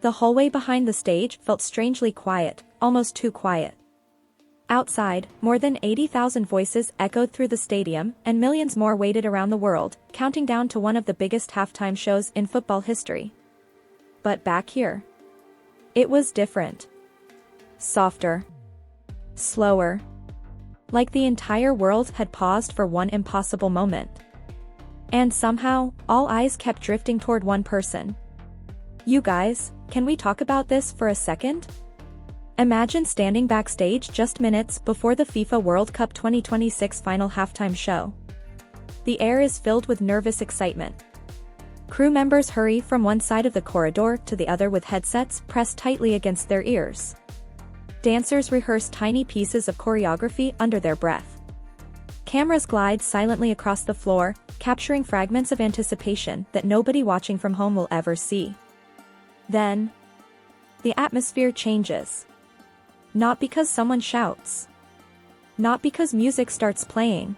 The hallway behind the stage felt strangely quiet, almost too quiet. Outside, more than 80,000 voices echoed through the stadium, and millions more waited around the world, counting down to one of the biggest halftime shows in football history. But back here, it was different. Softer. Slower. Like the entire world had paused for one impossible moment. And somehow, all eyes kept drifting toward one person. You guys, can we talk about this for a second? Imagine standing backstage just minutes before the FIFA World Cup 2026 final halftime show. The air is filled with nervous excitement. Crew members hurry from one side of the corridor to the other with headsets pressed tightly against their ears. Dancers rehearse tiny pieces of choreography under their breath. Cameras glide silently across the floor, capturing fragments of anticipation that nobody watching from home will ever see. Then, the atmosphere changes. Not because someone shouts. Not because music starts playing.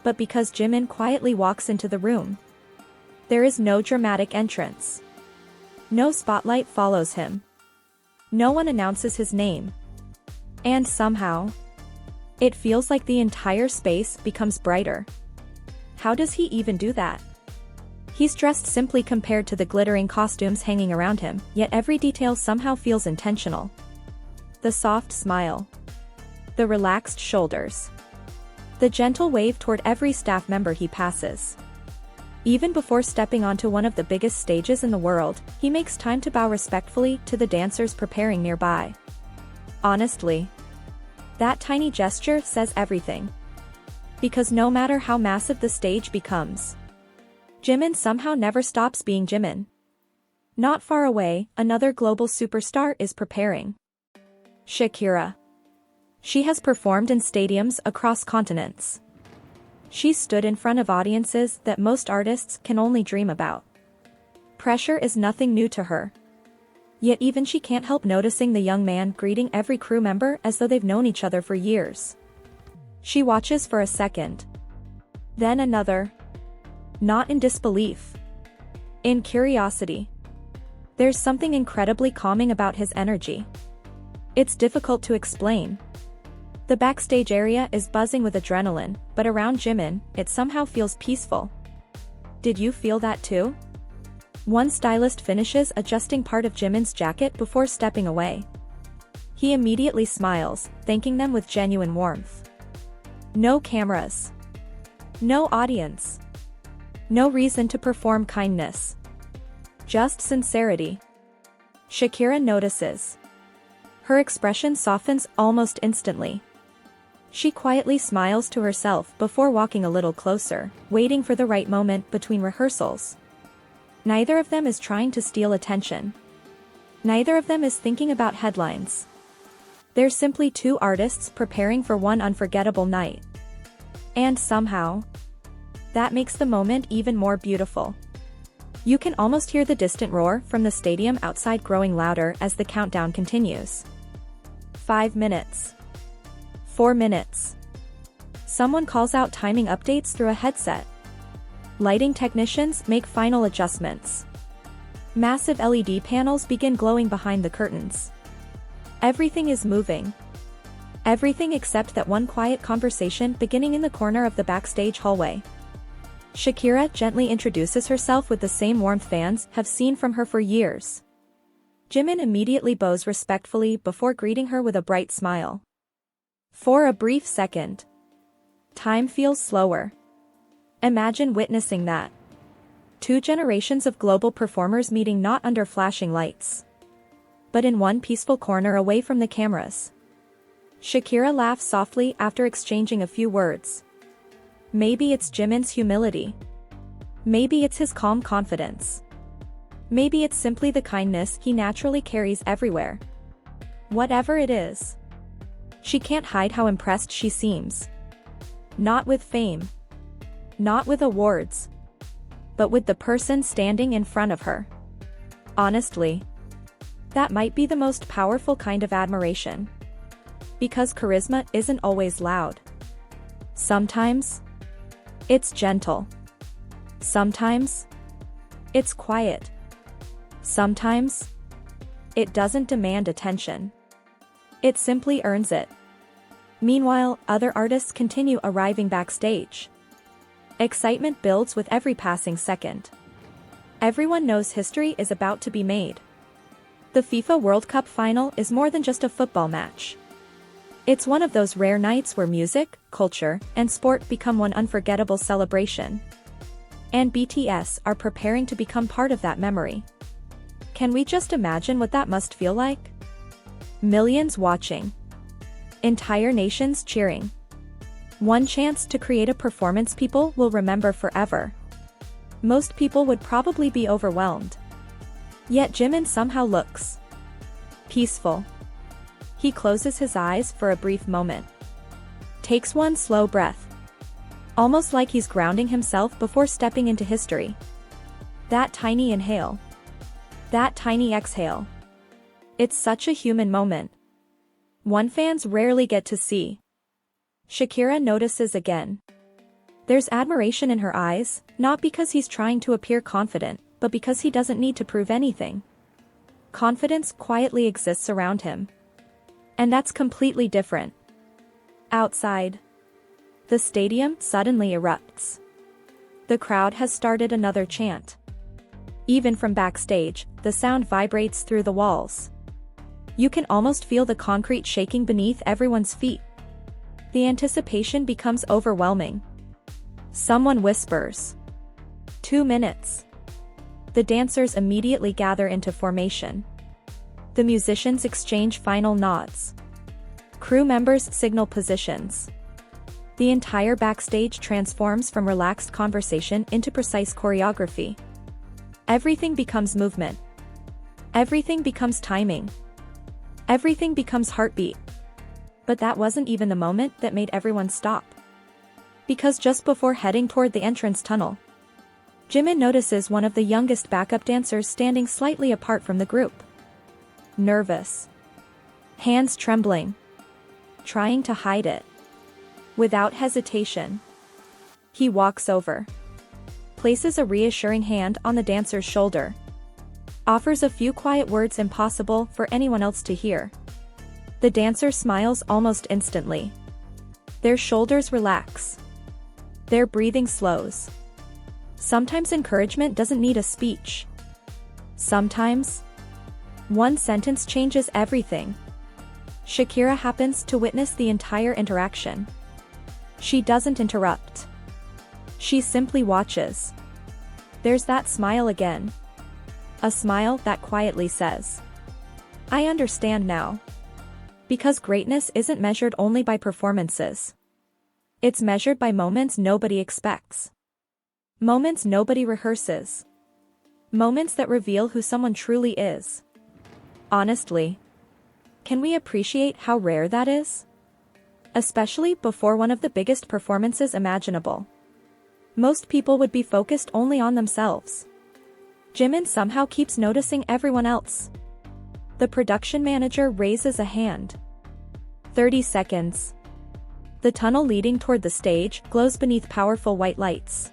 But because Jimin quietly walks into the room. There is no dramatic entrance. No spotlight follows him. No one announces his name. And somehow, it feels like the entire space becomes brighter. How does he even do that? He's dressed simply compared to the glittering costumes hanging around him, yet every detail somehow feels intentional. The soft smile. The relaxed shoulders. The gentle wave toward every staff member he passes. Even before stepping onto one of the biggest stages in the world, he makes time to bow respectfully to the dancers preparing nearby. Honestly, that tiny gesture says everything. Because no matter how massive the stage becomes, Jimin somehow never stops being Jimin. Not far away, another global superstar is preparing. Shakira. She has performed in stadiums across continents. She stood in front of audiences that most artists can only dream about. Pressure is nothing new to her. Yet even she can't help noticing the young man greeting every crew member as though they've known each other for years. She watches for a second. Then another. Not in disbelief. In curiosity. There's something incredibly calming about his energy. It's difficult to explain. The backstage area is buzzing with adrenaline, but around Jimin, it somehow feels peaceful. Did you feel that too? One stylist finishes adjusting part of Jimin's jacket before stepping away. He immediately smiles, thanking them with genuine warmth. No cameras. No audience. No reason to perform kindness. Just sincerity. Shakira notices. Her expression softens almost instantly. She quietly smiles to herself before walking a little closer, waiting for the right moment between rehearsals. Neither of them is trying to steal attention. Neither of them is thinking about headlines. They're simply two artists preparing for one unforgettable night. And somehow, that makes the moment even more beautiful. You can almost hear the distant roar from the stadium outside growing louder as the countdown continues. 5 minutes. 4 minutes. Someone calls out timing updates through a headset. Lighting technicians make final adjustments. Massive LED panels begin glowing behind the curtains. Everything is moving. Everything except that one quiet conversation beginning in the corner of the backstage hallway. Shakira gently introduces herself with the same warmth fans have seen from her for years. Jimin immediately bows respectfully before greeting her with a bright smile. For a brief second, time feels slower. Imagine witnessing that. Two generations of global performers meeting not under flashing lights, but in one peaceful corner away from the cameras. Shakira laughs softly after exchanging a few words. Maybe it's Jimin's humility. Maybe it's his calm confidence. Maybe it's simply the kindness he naturally carries everywhere. Whatever it is, she can't hide how impressed she seems. Not with fame. Not with awards. But with the person standing in front of her. Honestly, that might be the most powerful kind of admiration. Because charisma isn't always loud. Sometimes, it's gentle. Sometimes, it's quiet. Sometimes, It doesn't demand attention. It simply earns it. Meanwhile, other artists continue arriving backstage. Excitement builds with every passing second. Everyone knows history is about to be made. The FIFA World Cup final is more than just a football match. It's one of those rare nights where music, culture, and sport become one unforgettable celebration. And BTS are preparing to become part of that memory. Can we just imagine what that must feel like? Millions watching. Entire nations cheering. One chance to create a performance people will remember forever. Most people would probably be overwhelmed. Yet Jimin somehow looks peaceful. He closes his eyes for a brief moment. Takes one slow breath. Almost like he's grounding himself before stepping into history. That tiny inhale. That tiny exhale. It's such a human moment. One fans rarely get to see. Shakira notices again. There's admiration in her eyes, not because he's trying to appear confident, but because he doesn't need to prove anything. Confidence quietly exists around him. And that's completely different. Outside. The stadium suddenly erupts. The crowd has started another chant. Even from backstage, the sound vibrates through the walls. You can almost feel the concrete shaking beneath everyone's feet. The anticipation becomes overwhelming. Someone whispers. 2 minutes. The dancers immediately gather into formation. The musicians exchange final nods. Crew members signal positions. The entire backstage transforms from relaxed conversation into precise choreography. Everything becomes movement. Everything becomes timing. Everything becomes heartbeat. But that wasn't even the moment that made everyone stop. Because just before heading toward the entrance tunnel, Jimin notices one of the youngest backup dancers standing slightly apart from the group. Nervous. Hands trembling. Trying to hide it. Without hesitation, he walks over. Places a reassuring hand on the dancer's shoulder. Offers a few quiet words impossible for anyone else to hear. The dancer smiles almost instantly. Their shoulders relax. Their breathing slows. Sometimes encouragement doesn't need a speech. Sometimes, one sentence changes everything. Shakira happens to witness the entire interaction. She doesn't interrupt. She simply watches. There's that smile again. A smile that quietly says, "I understand now." Because greatness isn't measured only by performances. It's measured by moments nobody expects. Moments nobody rehearses. Moments that reveal who someone truly is. Honestly, can we appreciate how rare that is? Especially before one of the biggest performances imaginable. Most people would be focused only on themselves. Jimin somehow keeps noticing everyone else. The production manager raises a hand. 30 seconds. The tunnel leading toward the stage glows beneath powerful white lights.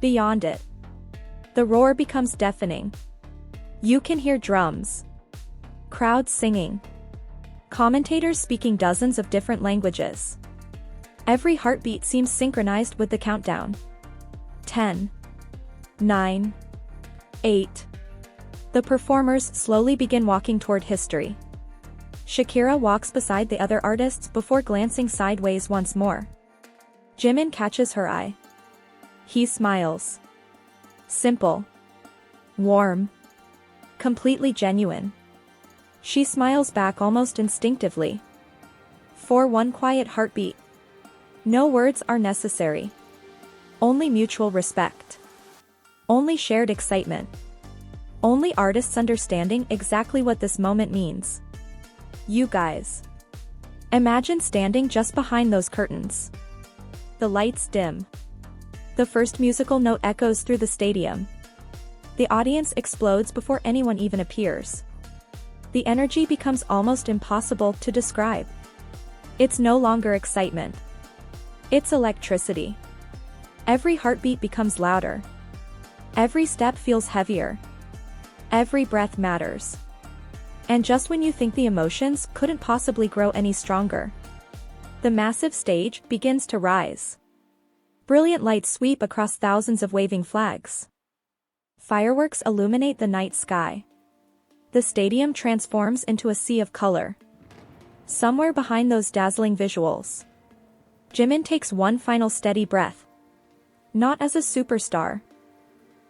Beyond it, the roar becomes deafening. You can hear drums. Crowds singing. Commentators speaking dozens of different languages. Every heartbeat seems synchronized with the countdown. 10. 9. 8. The performers slowly begin walking toward history. Shakira walks beside the other artists before glancing sideways once more. Jimin catches her eye. He smiles. Simple. Warm. Completely genuine. She smiles back almost instinctively. For one quiet heartbeat. No words are necessary. Only mutual respect. Only shared excitement. Only artists understanding exactly what this moment means. You guys. Imagine standing just behind those curtains. The lights dim. The first musical note echoes through the stadium. The audience explodes before anyone even appears. The energy becomes almost impossible to describe. It's no longer excitement. It's electricity. Every heartbeat becomes louder. Every step feels heavier. Every breath matters. And just when you think the emotions couldn't possibly grow any stronger, the massive stage begins to rise. Brilliant lights sweep across thousands of waving flags. Fireworks illuminate the night sky. The stadium transforms into a sea of color. Somewhere behind those dazzling visuals, Jimin takes one final steady breath. Not as a superstar.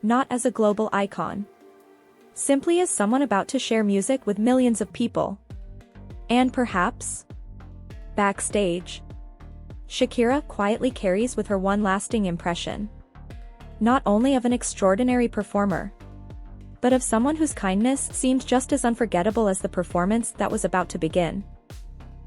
Not as a global icon. Simply as someone about to share music with millions of people. And perhaps, backstage, Shakira quietly carries with her one lasting impression. Not only of an extraordinary performer, but of someone whose kindness seemed just as unforgettable as the performance that was about to begin.